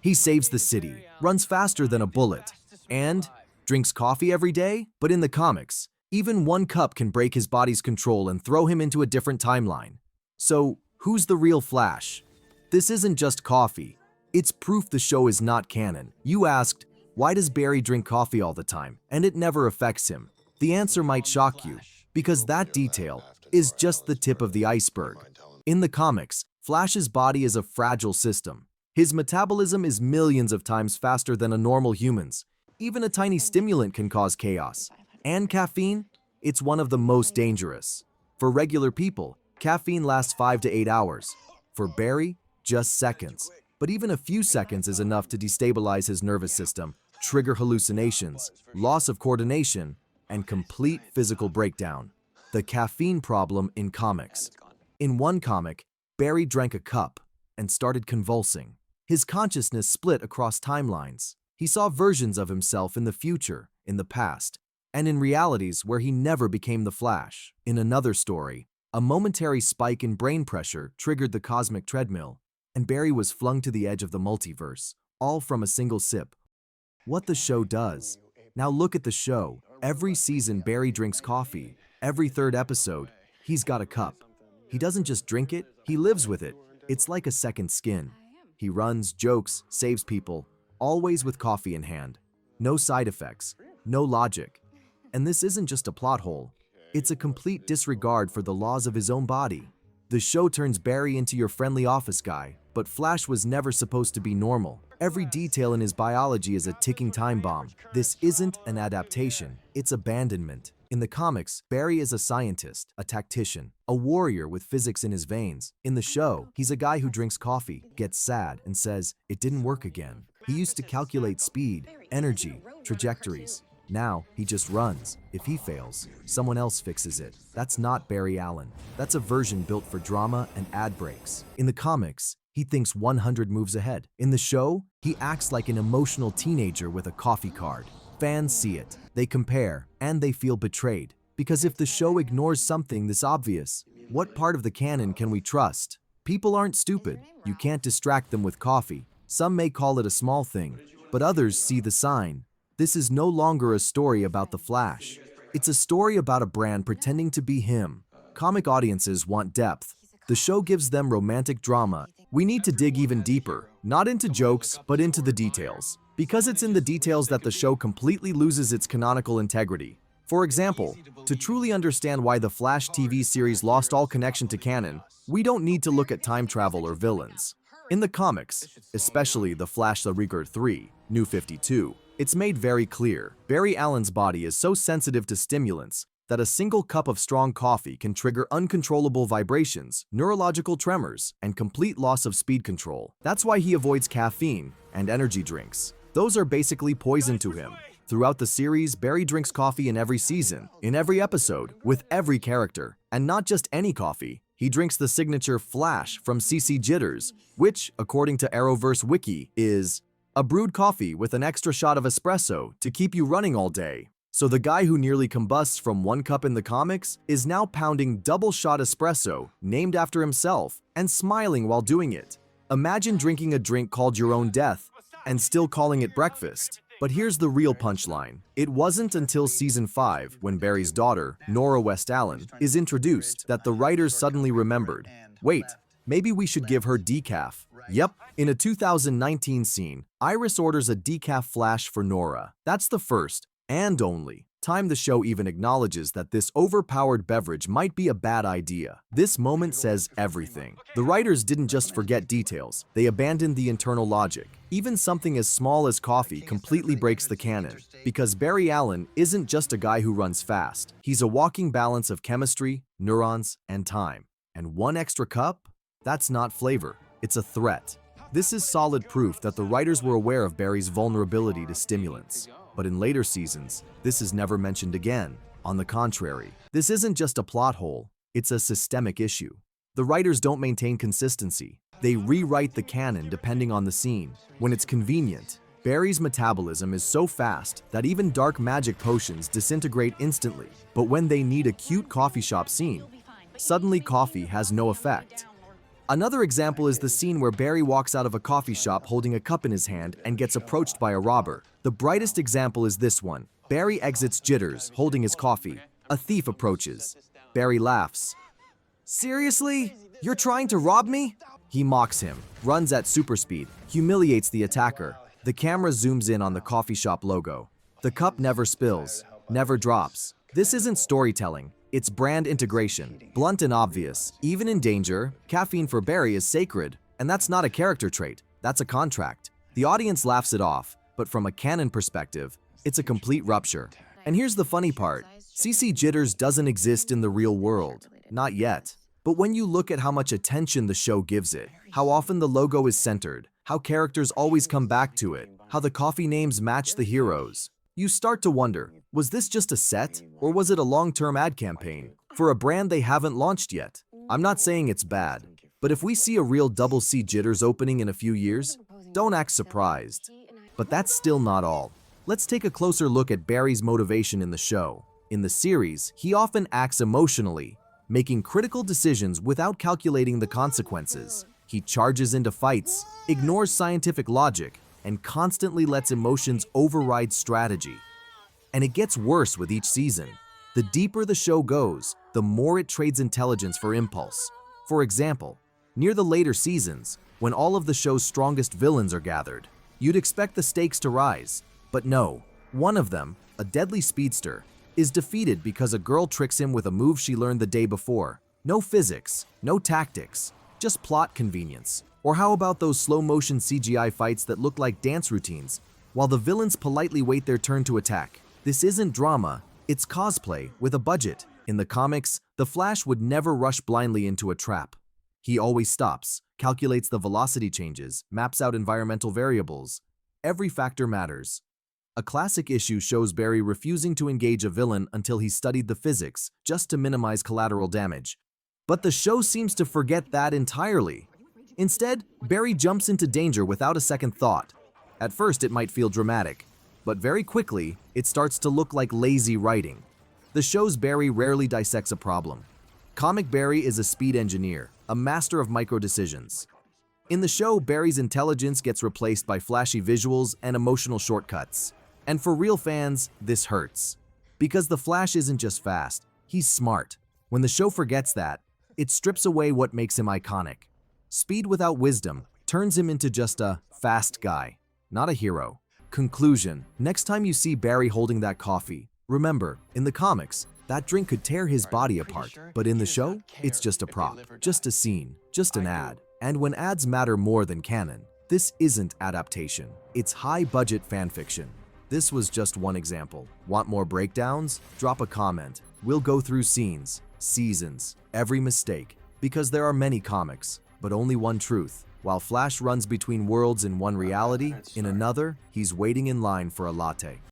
He saves the city, runs faster than a bullet, and drinks coffee every day? But in the comics, even one cup can break his body's control and throw him into a different timeline. So, who's the real Flash? This isn't just coffee. It's proof the show is not canon. You asked, why does Barry drink coffee all the time, and it never affects him? The answer might shock you, because that detail is just the tip of the iceberg. In the comics, Flash's body is a fragile system. His metabolism is millions of times faster than a normal human's. Even a tiny stimulant can cause chaos. And caffeine? It's one of the most dangerous. For regular people, caffeine lasts 5 to 8 hours. For Barry, just seconds. But even a few seconds is enough to destabilize his nervous system, trigger hallucinations, loss of coordination, and complete physical breakdown. The caffeine problem in comics. In one comic, Barry drank a cup and started convulsing. His consciousness split across timelines. He saw versions of himself in the future, in the past, and in realities where he never became the Flash. In another story, a momentary spike in brain pressure triggered the cosmic treadmill, and Barry was flung to the edge of the multiverse, all from a single sip. What the show does. Now look at the show. Every season, Barry drinks coffee. Every third episode, he's got a cup. He doesn't just drink it, he lives with it. It's like a second skin. He runs, jokes, saves people, always with coffee in hand. No side effects, no logic. And this isn't just a plot hole. It's a complete disregard for the laws of his own body. The show turns Barry into your friendly office guy, but Flash was never supposed to be normal. Every detail in his biology is a ticking time bomb. This isn't an adaptation, it's abandonment. In the comics, Barry is a scientist, a tactician, a warrior with physics in his veins. In the show, he's a guy who drinks coffee, gets sad, and says, "It didn't work again." He used to calculate speed, energy, trajectories. Now, he just runs. If he fails, someone else fixes it. That's not Barry Allen. That's a version built for drama and ad breaks. In the comics, he thinks 100 moves ahead. In the show, he acts like an emotional teenager with a coffee card. Fans see it, they compare, and they feel betrayed. Because if the show ignores something this obvious, what part of the canon can we trust? People aren't stupid. You can't distract them with coffee. Some may call it a small thing, but others see the sign. This is no longer a story about the Flash. It's a story about a brand pretending to be him. Comic audiences want depth. The show gives them romantic drama. We need to dig even deeper, not into jokes, but into the details. Because it's in the details that the show completely loses its canonical integrity. For example, to truly understand why the Flash TV series lost all connection to canon, we don't need to look at time travel or villains. In the comics, especially the Flash the Record 3, New 52, it's made very clear, Barry Allen's body is so sensitive to stimulants that a single cup of strong coffee can trigger uncontrollable vibrations, neurological tremors, and complete loss of speed control. That's why he avoids caffeine and energy drinks. Those are basically poison to him. Throughout the series, Barry drinks coffee in every season, in every episode, with every character. And not just any coffee. He drinks the signature Flash from CC Jitters, which, according to Arrowverse Wiki, is a brewed coffee with an extra shot of espresso to keep you running all day. So the guy who nearly combusts from one cup in the comics is now pounding double-shot espresso, named after himself, and smiling while doing it. Imagine drinking a drink called your own death, and still calling it breakfast. But here's the real punchline. It wasn't until season 5, when Barry's daughter, Nora West-Allen, is introduced, that the writers suddenly remembered, wait, maybe we should give her decaf. Yep, in a 2019 scene, Iris orders a decaf Flash for Nora. That's the first, and only, time the show even acknowledges that this overpowered beverage might be a bad idea. This moment says everything. The writers didn't just forget details, they abandoned the internal logic. Even something as small as coffee completely breaks the canon, because Barry Allen isn't just a guy who runs fast. He's a walking balance of chemistry, neurons, and time. And one extra cup? That's not flavor, it's a threat. This is solid proof that the writers were aware of Barry's vulnerability to stimulants. But in later seasons, this is never mentioned again. On the contrary, this isn't just a plot hole, it's a systemic issue. The writers don't maintain consistency. They rewrite the canon depending on the scene. When it's convenient, Barry's metabolism is so fast that even dark magic potions disintegrate instantly. But when they need a cute coffee shop scene, suddenly coffee has no effect. Another example is the scene where Barry walks out of a coffee shop holding a cup in his hand and gets approached by a robber. The brightest example is this one. Barry exits Jitters, holding his coffee. A thief approaches. Barry laughs. "Seriously? You're trying to rob me?" He mocks him, runs at super speed, humiliates the attacker. The camera zooms in on the coffee shop logo. The cup never spills, never drops. This isn't storytelling, it's brand integration, blunt and obvious. Even in danger, caffeine for Barry is sacred, and that's not a character trait, that's a contract. The audience laughs it off, but from a Canon perspective, it's a complete rupture. And here's the funny part, CC Jitters doesn't exist in the real world, not yet. But when you look at how much attention the show gives it, how often the logo is centered, how characters always come back to it, how the coffee names match the heroes, you start to wonder, was this just a set, or was it a long-term ad campaign for a brand they haven't launched yet? I'm not saying it's bad, but if we see a real double C Jitters opening in a few years, don't act surprised. But that's still not all. Let's take a closer look at Barry's motivation in the show. In the series, he often acts emotionally, making critical decisions without calculating the consequences. He charges into fights, ignores scientific logic, and constantly lets emotions override strategy. And it gets worse with each season. The deeper the show goes, the more it trades intelligence for impulse. For example, near the later seasons, when all of the show's strongest villains are gathered, you'd expect the stakes to rise. But no, one of them, a deadly speedster, is defeated because a girl tricks him with a move she learned the day before. No physics, no tactics, just plot convenience. Or how about those slow-motion CGI fights that look like dance routines, while the villains politely wait their turn to attack? This isn't drama, it's cosplay with a budget. In the comics, the Flash would never rush blindly into a trap. He always stops, calculates the velocity changes, maps out environmental variables. Every factor matters. A classic issue shows Barry refusing to engage a villain until he studied the physics, just to minimize collateral damage. But the show seems to forget that entirely. Instead, Barry jumps into danger without a second thought. At first, it might feel dramatic, but very quickly, it starts to look like lazy writing. The show's Barry rarely dissects a problem. Comic Barry is a speed engineer, a master of micro-decisions. In the show, Barry's intelligence gets replaced by flashy visuals and emotional shortcuts. And for real fans, this hurts. Because the Flash isn't just fast, he's smart. When the show forgets that, it strips away what makes him iconic. Speed without wisdom turns him into just a fast guy, not a hero. Conclusion: next time you see Barry holding that coffee, remember, in the comics, that drink could tear his body apart. But in the show, it's just a prop, just a scene, just an ad. And when ads matter more than canon, this isn't adaptation, it's high-budget fanfiction. This was just one example. Want more breakdowns? Drop a comment. We'll go through scenes, seasons, every mistake, because there are many comics, but only one truth. While Flash runs between worlds in one reality, in another, he's waiting in line for a latte.